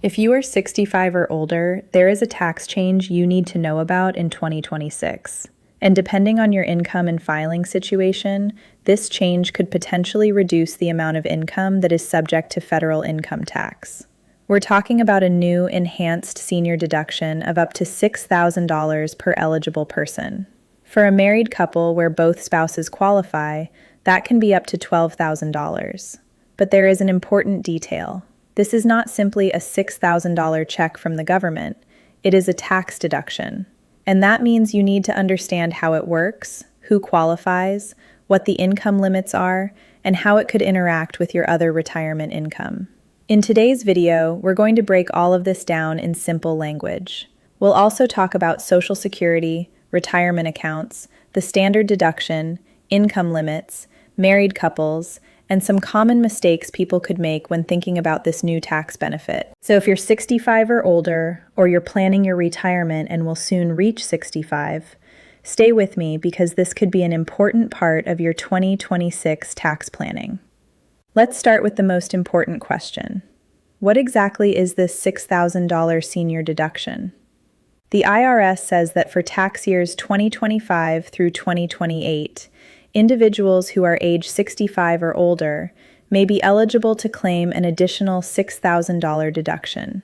If you are 65 or older, there is a tax change you need to know about in 2026. And depending on your income and filing situation, this change could potentially reduce the amount of income that is subject to federal income tax. We're talking about a new enhanced senior deduction of up to $6,000 per eligible person. For a married couple where both spouses qualify, that can be up to $12,000. But there is an important detail. This is not simply a $6,000 check from the government, it is a tax deduction. And that means you need to understand how it works, who qualifies, what the income limits are, and how it could interact with your other retirement income. In today's video, we're going to break all of this down in simple language. We'll also talk about Social Security, retirement accounts, the standard deduction, income limits, married couples, and some common mistakes people could make when thinking about this new tax benefit. So if you're 65 or older, or you're planning your retirement and will soon reach 65, stay with me because this could be an important part of your 2026 tax planning. Let's start with the most important question. What exactly is this $6,000 senior deduction? The IRS says that for tax years 2025 through 2028, individuals who are age 65 or older may be eligible to claim an additional $6,000 deduction.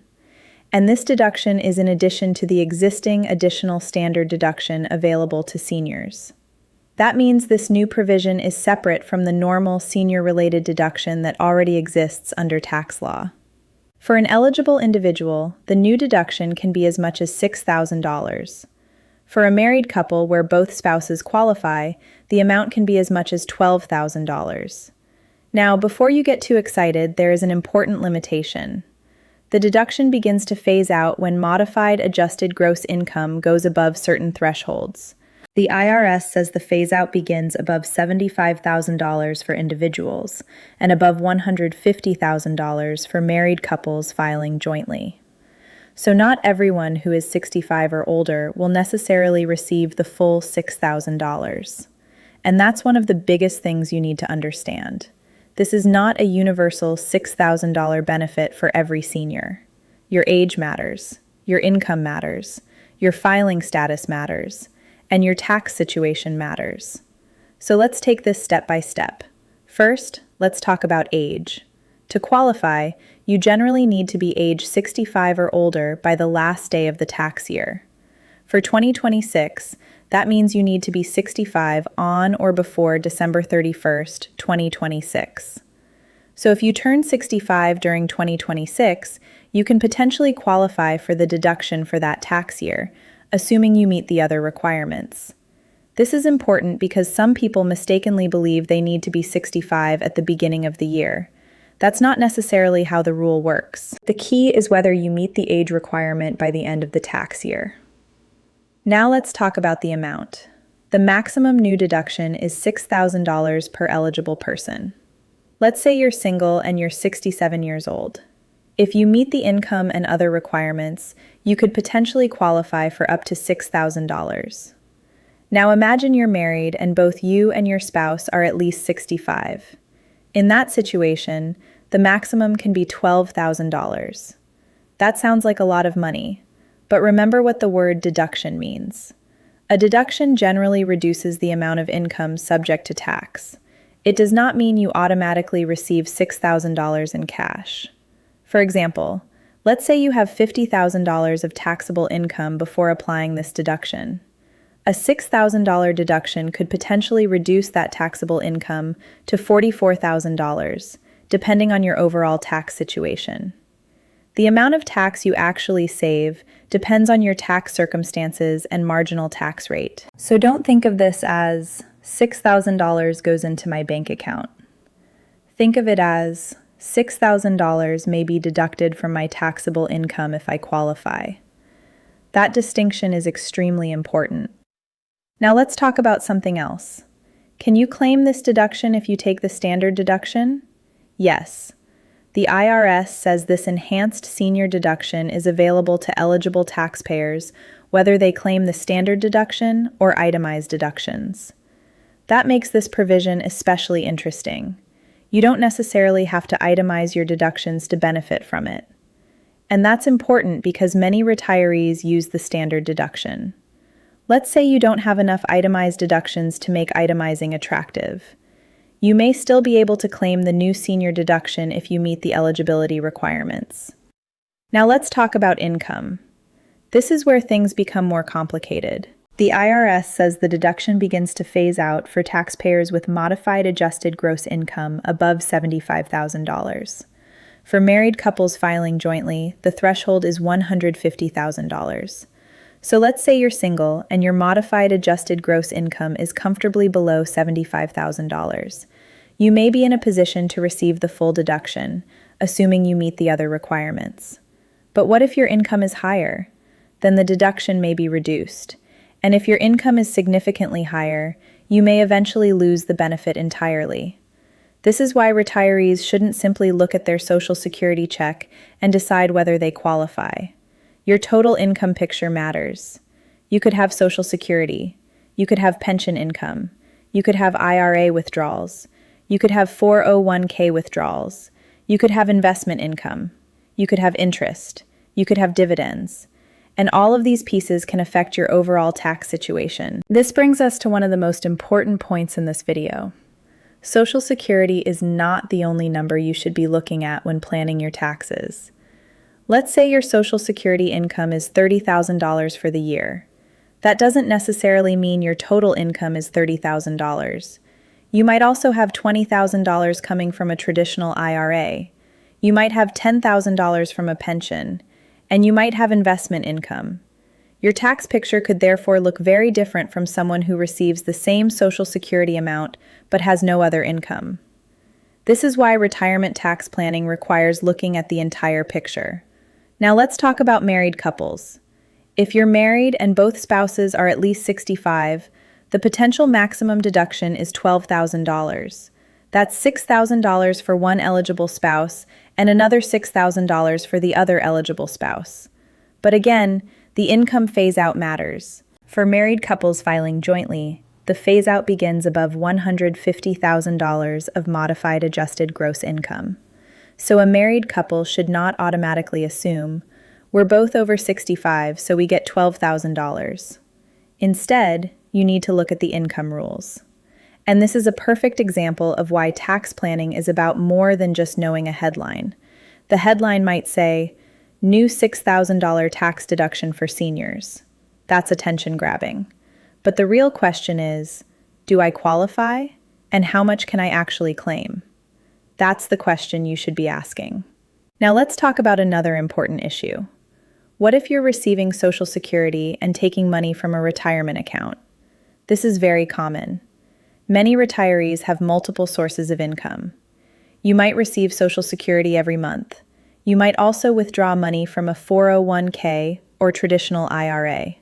And this deduction is in addition to the existing additional standard deduction available to seniors. That means this new provision is separate from the normal senior-related deduction that already exists under tax law. For an eligible individual, the new deduction can be as much as $6,000. For a married couple where both spouses qualify, the amount can be as much as $12,000. Now, before you get too excited, there is an important limitation. The deduction begins to phase out when modified adjusted gross income goes above certain thresholds. The IRS says the phase-out begins above $75,000 for individuals and above $150,000 for married couples filing jointly. So not everyone who is 65 or older will necessarily receive the full $6,000. And that's one of the biggest things you need to understand. This is not a universal $6,000 benefit for every senior. Your age matters, your income matters, your filing status matters, and your tax situation matters. So let's take this step by step. First, let's talk about age. To qualify, you generally need to be age 65 or older by the last day of the tax year. For 2026, that means you need to be 65 on or before December 31st, 2026. So if you turn 65 during 2026, you can potentially qualify for the deduction for that tax year, assuming you meet the other requirements. This is important because some people mistakenly believe they need to be 65 at the beginning of the year. That's not necessarily how the rule works. The key is whether you meet the age requirement by the end of the tax year. Now let's talk about the amount. The maximum new deduction is $6,000 per eligible person. Let's say you're single and you're 67 years old. If you meet the income and other requirements, you could potentially qualify for up to $6,000. Now imagine you're married and both you and your spouse are at least 65. In that situation, the maximum can be $12,000. That sounds like a lot of money, but remember what the word deduction means. A deduction generally reduces the amount of income subject to tax. It does not mean you automatically receive $6,000 in cash. For example, let's say you have $50,000 of taxable income before applying this deduction. A $6,000 deduction could potentially reduce that taxable income to $44,000, depending on your overall tax situation. The amount of tax you actually save depends on your tax circumstances and marginal tax rate. So don't think of this as $6,000 goes into my bank account. Think of it as $6,000 may be deducted from my taxable income if I qualify. That distinction is extremely important. Now let's talk about something else. Can you claim this deduction if you take the standard deduction? Yes. The IRS says this enhanced senior deduction is available to eligible taxpayers whether they claim the standard deduction or itemized deductions. That makes this provision especially interesting. You don't necessarily have to itemize your deductions to benefit from it. And that's important because many retirees use the standard deduction. Let's say you don't have enough itemized deductions to make itemizing attractive. You may still be able to claim the new senior deduction if you meet the eligibility requirements. Now let's talk about income. This is where things become more complicated. The IRS says the deduction begins to phase out for taxpayers with modified adjusted gross income above $75,000. For married couples filing jointly, the threshold is $150,000. So let's say you're single and your modified adjusted gross income is comfortably below $75,000. You may be in a position to receive the full deduction, assuming you meet the other requirements. But what if your income is higher? Then the deduction may be reduced. And if your income is significantly higher, you may eventually lose the benefit entirely. This is why retirees shouldn't simply look at their Social Security check and decide whether they qualify. Your total income picture matters. You could have Social Security. You could have pension income. You could have IRA withdrawals. You could have 401k withdrawals. You could have investment income. You could have interest. You could have dividends. And all of these pieces can affect your overall tax situation. This brings us to one of the most important points in this video. Social Security is not the only number you should be looking at when planning your taxes. Let's say your Social Security income is $30,000 for the year. That doesn't necessarily mean your total income is $30,000. You might also have $20,000 coming from a traditional IRA. You might have $10,000 from a pension, and you might have investment income. Your tax picture could therefore look very different from someone who receives the same Social Security amount but has no other income. This is why retirement tax planning requires looking at the entire picture. Now let's talk about married couples. If you're married and both spouses are at least 65, the potential maximum deduction is $12,000. That's $6,000 for one eligible spouse and another $6,000 for the other eligible spouse. But again, the income phase-out matters. For married couples filing jointly, the phase-out begins above $150,000 of modified adjusted gross income. So a married couple should not automatically assume, we're both over 65, so we get $12,000. Instead, you need to look at the income rules. And this is a perfect example of why tax planning is about more than just knowing a headline. The headline might say, new $6,000 tax deduction for seniors. That's attention-grabbing. But the real question is, do I qualify? And how much can I actually claim? That's the question you should be asking. Now let's talk about another important issue. What if you're receiving Social Security and taking money from a retirement account? This is very common. Many retirees have multiple sources of income. You might receive Social Security every month. You might also withdraw money from a 401k or traditional IRA.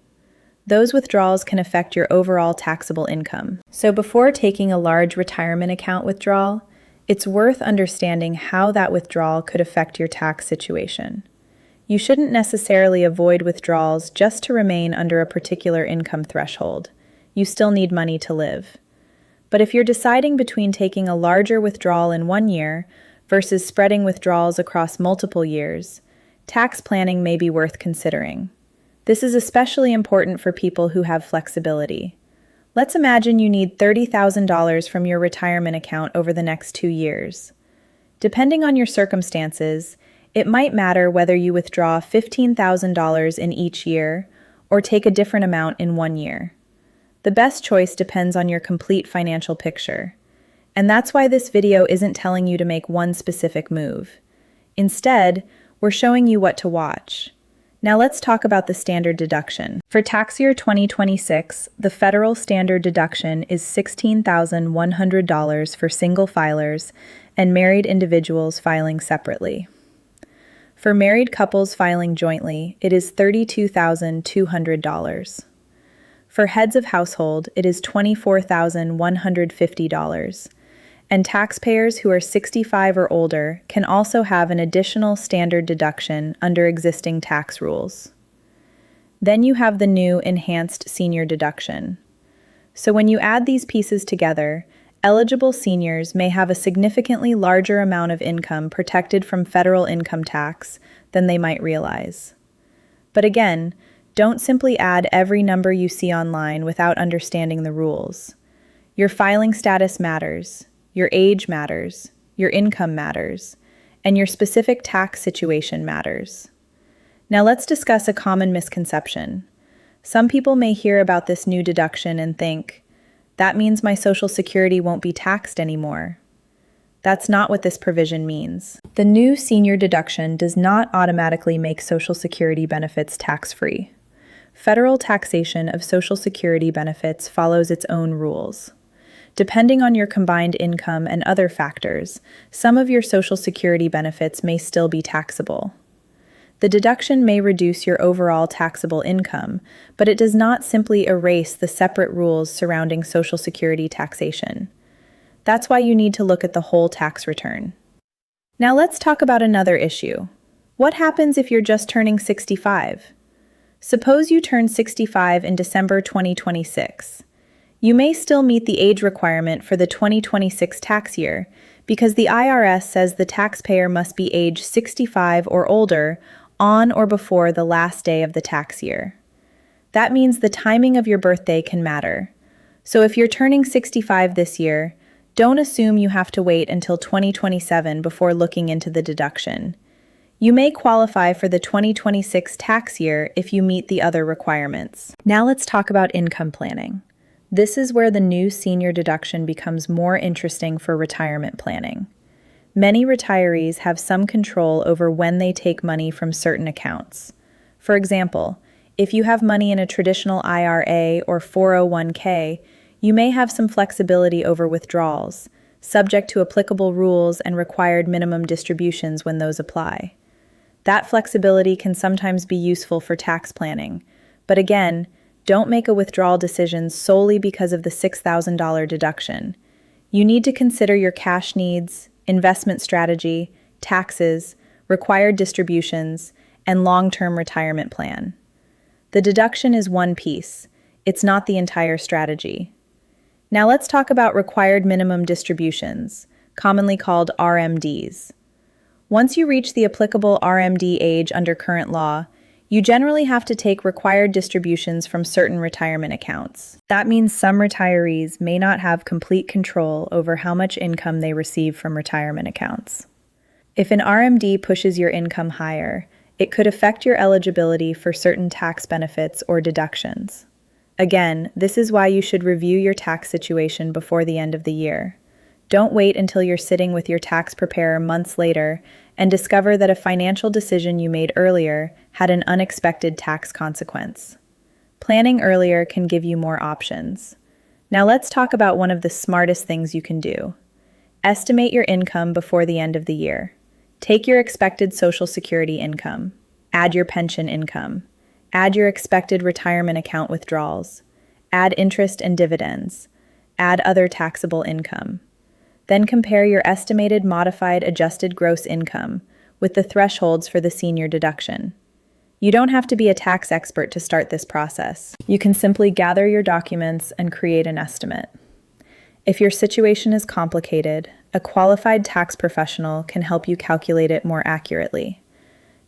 Those withdrawals can affect your overall taxable income. So before taking a large retirement account withdrawal, it's worth understanding how that withdrawal could affect your tax situation. You shouldn't necessarily avoid withdrawals just to remain under a particular income threshold. You still need money to live. But if you're deciding between taking a larger withdrawal in 1 year versus spreading withdrawals across multiple years, tax planning may be worth considering. This is especially important for people who have flexibility. Let's imagine you need $30,000 from your retirement account over the next 2 years. Depending on your circumstances, it might matter whether you withdraw $15,000 in each year or take a different amount in 1 year. The best choice depends on your complete financial picture. And that's why this video isn't telling you to make one specific move. Instead, we're showing you what to watch. Now let's talk about the standard deduction. For tax year 2026, the federal standard deduction is $16,100 for single filers and married individuals filing separately. For married couples filing jointly, it is $32,200. For heads of household, it is $24,150. And taxpayers who are 65 or older can also have an additional standard deduction under existing tax rules. Then you have the new enhanced senior deduction. So when you add these pieces together, eligible seniors may have a significantly larger amount of income protected from federal income tax than they might realize. But again, don't simply add every number you see online without understanding the rules. Your filing status matters, your age matters, your income matters, and your specific tax situation matters. Now let's discuss a common misconception. Some people may hear about this new deduction and think, that means my Social Security won't be taxed anymore. That's not what this provision means. The new senior deduction does not automatically make Social Security benefits tax-free. Federal taxation of Social Security benefits follows its own rules. Depending on your combined income and other factors, some of your Social Security benefits may still be taxable. The deduction may reduce your overall taxable income, but it does not simply erase the separate rules surrounding Social Security taxation. That's why you need to look at the whole tax return. Now let's talk about another issue. What happens if you're just turning 65? Suppose you turn 65 in December 2026. You may still meet the age requirement for the 2026 tax year because the IRS says the taxpayer must be age 65 or older on or before the last day of the tax year. That means the timing of your birthday can matter. So if you're turning 65 this year, don't assume you have to wait until 2027 before looking into the deduction. You may qualify for the 2026 tax year if you meet the other requirements. Now let's talk about income planning. This is where the new senior deduction becomes more interesting for retirement planning. Many retirees have some control over when they take money from certain accounts. For example, if you have money in a traditional IRA or 401k, you may have some flexibility over withdrawals, subject to applicable rules and required minimum distributions when those apply. That flexibility can sometimes be useful for tax planning, but again, don't make a withdrawal decision solely because of the $6,000 deduction. You need to consider your cash needs, investment strategy, taxes, required distributions, and long-term retirement plan. The deduction is one piece. It's not the entire strategy. Now let's talk about required minimum distributions, commonly called RMDs. Once you reach the applicable RMD age under current law, you generally have to take required distributions from certain retirement accounts. That means some retirees may not have complete control over how much income they receive from retirement accounts. If an RMD pushes your income higher, it could affect your eligibility for certain tax benefits or deductions. Again, this is why you should review your tax situation before the end of the year. Don't wait until you're sitting with your tax preparer months later and discover that a financial decision you made earlier had an unexpected tax consequence. Planning earlier can give you more options. Now let's talk about one of the smartest things you can do. Estimate your income before the end of the year. Take your expected Social Security income. Add your pension income. Add your expected retirement account withdrawals. Add interest and dividends. Add other taxable income. Then compare your estimated modified adjusted gross income with the thresholds for the senior deduction. You don't have to be a tax expert to start this process. You can simply gather your documents and create an estimate. If your situation is complicated, a qualified tax professional can help you calculate it more accurately.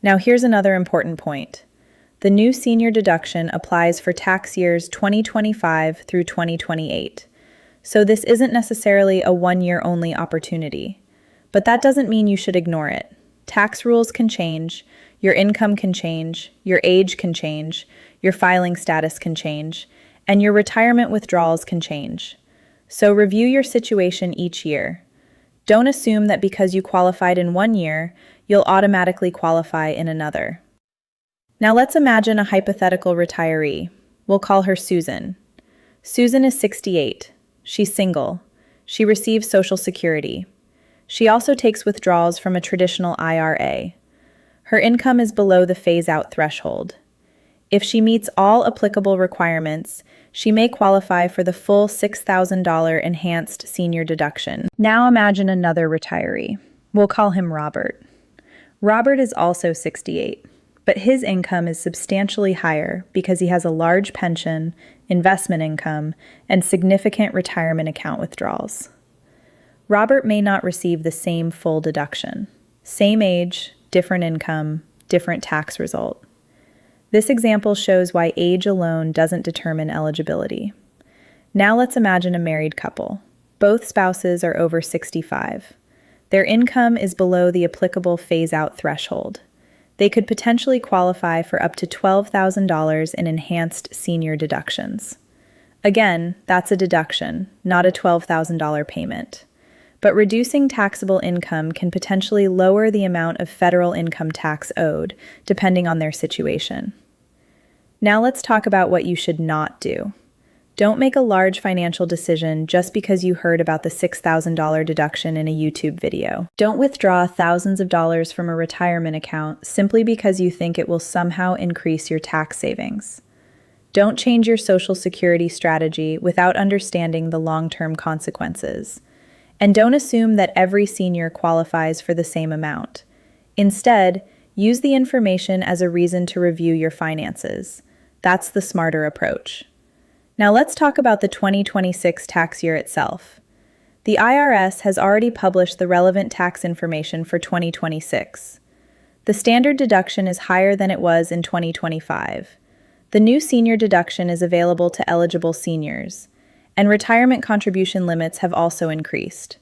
Now here's another important point. The new senior deduction applies for tax years 2025 through 2028. So this isn't necessarily a one-year-only opportunity. But that doesn't mean you should ignore it. Tax rules can change, your income can change, your age can change, your filing status can change, and your retirement withdrawals can change. So review your situation each year. Don't assume that because you qualified in one year, you'll automatically qualify in another. Now let's imagine a hypothetical retiree. We'll call her Susan. Susan is 68. She's single. She receives Social Security. She also takes withdrawals from a traditional IRA. Her income is below the phase-out threshold. If she meets all applicable requirements, she may qualify for the full $6,000 enhanced senior deduction. Now imagine another retiree. We'll call him Robert. Robert is also 68, but his income is substantially higher because he has a large pension, investment income, and significant retirement account withdrawals. Robert may not receive the same full deduction. Same age, different income, different tax result. This example shows why age alone doesn't determine eligibility. Now let's imagine a married couple. Both spouses are over 65. Their income is below the applicable phase-out threshold. They could potentially qualify for up to $12,000 in enhanced senior deductions. Again, that's a deduction, not a $12,000 payment. But reducing taxable income can potentially lower the amount of federal income tax owed, depending on their situation. Now let's talk about what you should not do. Don't make a large financial decision just because you heard about the $6,000 deduction in a YouTube video. Don't withdraw thousands of dollars from a retirement account simply because you think it will somehow increase your tax savings. Don't change your Social Security strategy without understanding the long-term consequences. And don't assume that every senior qualifies for the same amount. Instead, use the information as a reason to review your finances. That's the smarter approach. Now let's talk about the 2026 tax year itself. The IRS has already published the relevant tax information for 2026. The standard deduction is higher than it was in 2025. The new senior deduction is available to eligible seniors, and retirement contribution limits have also increased.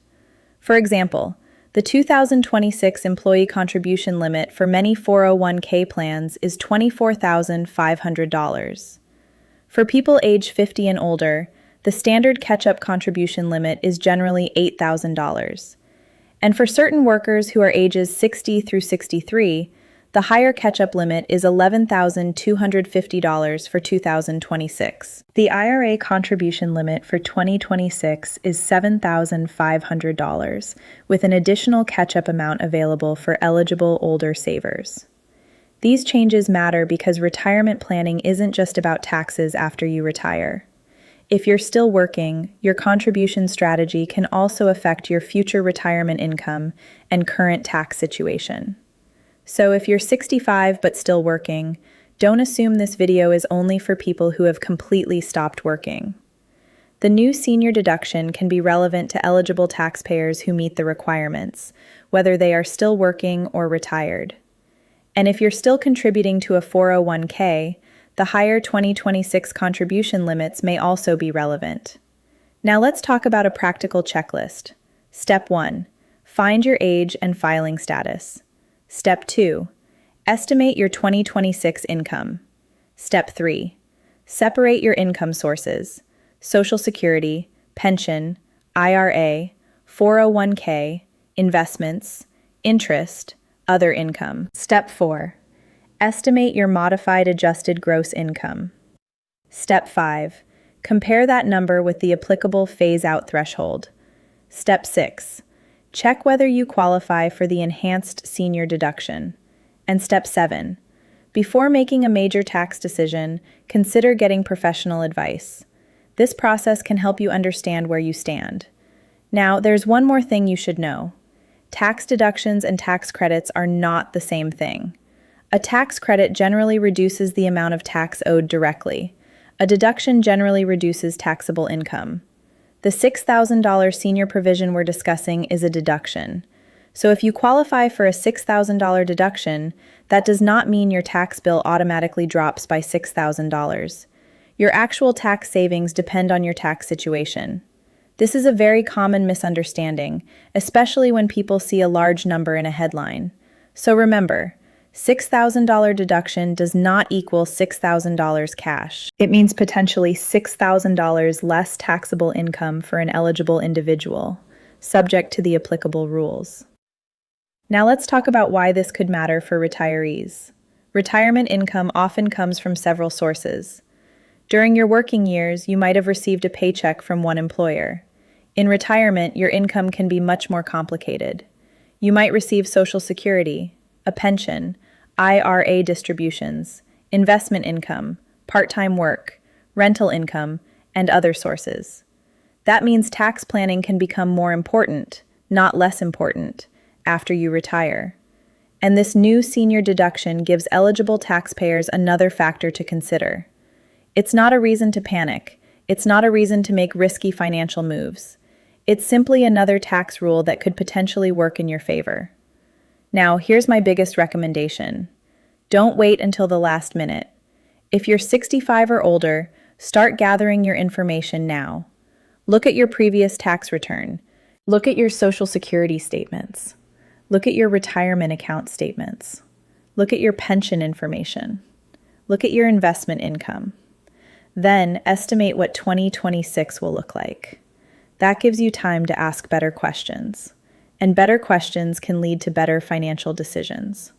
For example, the 2026 employee contribution limit for many 401k plans is $24,500. For people age 50 and older, the standard catch-up contribution limit is generally $8,000. And for certain workers who are ages 60 through 63, the higher catch-up limit is $11,250 for 2026. The IRA contribution limit for 2026 is $7,500, with an additional catch-up amount available for eligible older savers. These changes matter because retirement planning isn't just about taxes after you retire. If you're still working, your contribution strategy can also affect your future retirement income and current tax situation. So if you're 65 but still working, don't assume this video is only for people who have completely stopped working. The new senior deduction can be relevant to eligible taxpayers who meet the requirements, whether they are still working or retired. And if you're still contributing to a 401k, the higher 2026 contribution limits may also be relevant. Now let's talk about a practical checklist. Step 1. Find your age and filing status. Step 2. Estimate your 2026 income. Step 3. Separate your income sources: Social Security, pension, IRA, 401k, investments, interest, other income. Step 4. Estimate your modified adjusted gross income. Step 5. Compare that number with the applicable phase-out threshold. Step 6. Check whether you qualify for the enhanced senior deduction. And Step 7. Before making a major tax decision, consider getting professional advice. This process can help you understand where you stand. Now, there's one more thing you should know. Tax deductions and tax credits are not the same thing. A tax credit generally reduces the amount of tax owed directly. A deduction generally reduces taxable income. The $6,000 senior provision we're discussing is a deduction. So if you qualify for a $6,000 deduction, that does not mean your tax bill automatically drops by $6,000. Your actual tax savings depend on your tax situation. This is a very common misunderstanding, especially when people see a large number in a headline. So remember, $6,000 deduction does not equal $6,000 cash. It means potentially $6,000 less taxable income for an eligible individual, subject to the applicable rules. Now let's talk about why this could matter for retirees. Retirement income often comes from several sources. During your working years, you might have received a paycheck from one employer. In retirement, your income can be much more complicated. You might receive Social Security, a pension, IRA distributions, investment income, part-time work, rental income, and other sources. That means tax planning can become more important, not less important, after you retire. And this new senior deduction gives eligible taxpayers another factor to consider. It's not a reason to panic. It's not a reason to make risky financial moves. It's simply another tax rule that could potentially work in your favor. Now, here's my biggest recommendation. Don't wait until the last minute. If you're 65 or older, start gathering your information now. Look at your previous tax return. Look at your Social Security statements. Look at your retirement account statements. Look at your pension information. Look at your investment income. Then estimate what 2026 will look like. That gives you time to ask better questions. And better questions can lead to better financial decisions.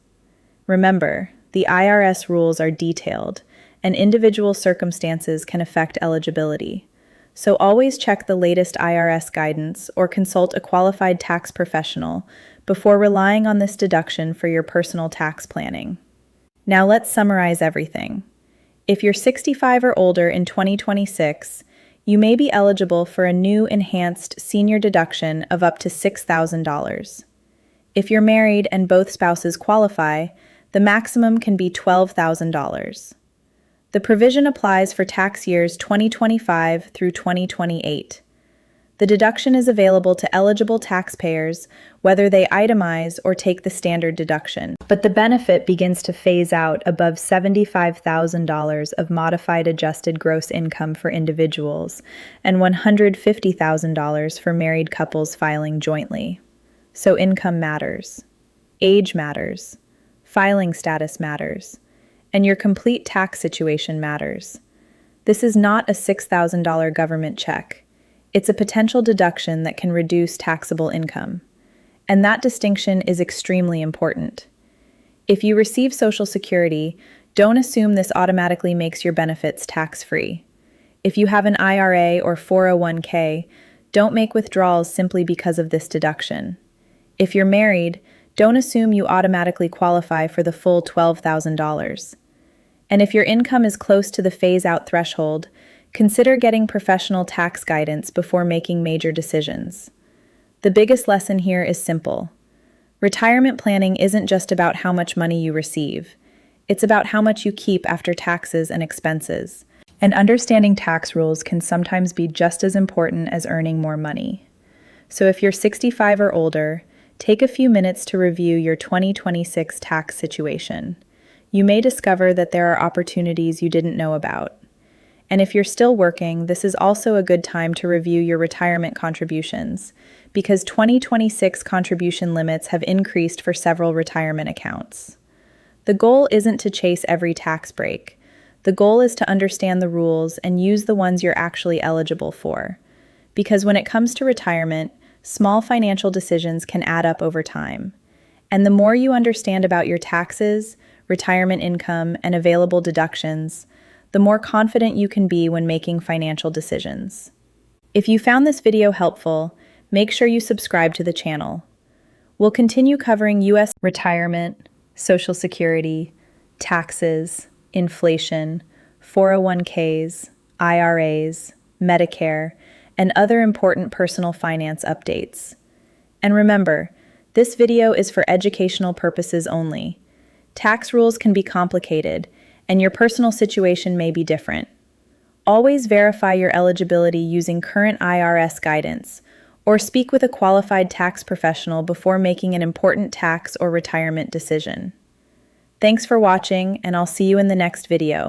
Remember, the IRS rules are detailed, and individual circumstances can affect eligibility. So always check the latest IRS guidance or consult a qualified tax professional before relying on this deduction for your personal tax planning. Now let's summarize everything. If you're 65 or older in 2026, you may be eligible for a new enhanced senior deduction of up to $6,000. If you're married and both spouses qualify, the maximum can be $12,000. The provision applies for tax years 2025 through 2028. The deduction is available to eligible taxpayers whether they itemize or take the standard deduction, but the benefit begins to phase out above $75,000 of modified adjusted gross income for individuals and $150,000 for married couples filing jointly. So income matters, age matters, filing status matters, and your complete tax situation matters. This is not a $6,000 government check. It's a potential deduction that can reduce taxable income. And that distinction is extremely important. If you receive Social Security, don't assume this automatically makes your benefits tax-free. If you have an IRA or 401k, don't make withdrawals simply because of this deduction. If you're married, don't assume you automatically qualify for the full $12,000. And if your income is close to the phase-out threshold, consider getting professional tax guidance before making major decisions. The biggest lesson here is simple. Retirement planning isn't just about how much money you receive. It's about how much you keep after taxes and expenses. And understanding tax rules can sometimes be just as important as earning more money. So if you're 65 or older, take a few minutes to review your 2026 tax situation. You may discover that there are opportunities you didn't know about. And if you're still working, this is also a good time to review your retirement contributions, because 2026 contribution limits have increased for several retirement accounts. The goal isn't to chase every tax break. The goal is to understand the rules and use the ones you're actually eligible for. Because when it comes to retirement, small financial decisions can add up over time. And the more you understand about your taxes, retirement income, and available deductions, the more confident you can be when making financial decisions. If you found this video helpful, make sure you subscribe to the channel. We'll continue covering U.S. retirement, Social Security, taxes, inflation, 401ks, IRAs, Medicare, and other important personal finance updates. And remember, this video is for educational purposes only. Tax rules can be complicated, and your personal situation may be different. Always verify your eligibility using current IRS guidance, or speak with a qualified tax professional before making an important tax or retirement decision. Thanks for watching, and I'll see you in the next video.